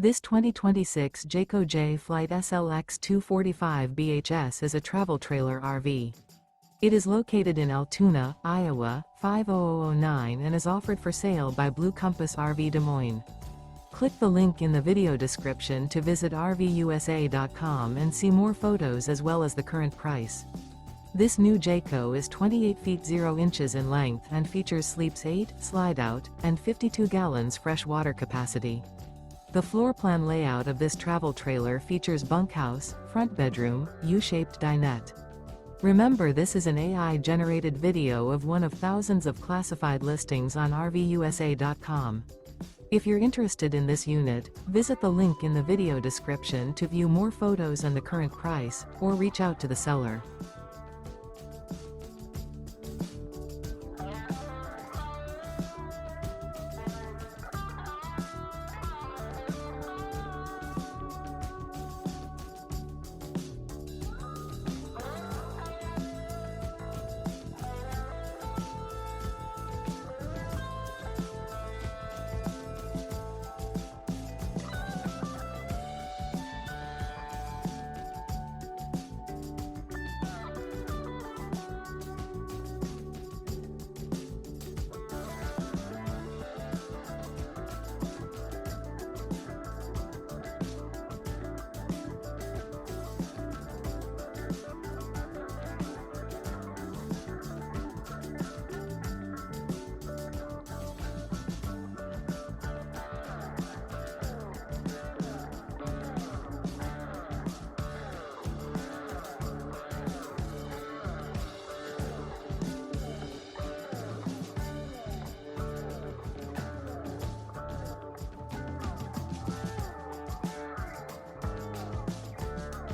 This 2026 Jayco Jay Flight SLX 245 BHS is a travel trailer RV. It is located in Altoona, Iowa, 50009 and is offered for sale by Blue Compass RV Des Moines. Click the link in the video description to visit RVUSA.com and see more photos as well as the current price. This new Jayco is 28 feet 0 inches in length and features sleeps 8, Slideout, and 52 gallons fresh water capacity. The floor plan layout of this travel trailer features bunkhouse, front bedroom, U-shaped dinette. Remember, this is an AI-generated video of one of thousands of classified listings on RVUSA.com. If you're interested in this unit, visit the link in the video description to view more photos and the current price, or reach out to the seller.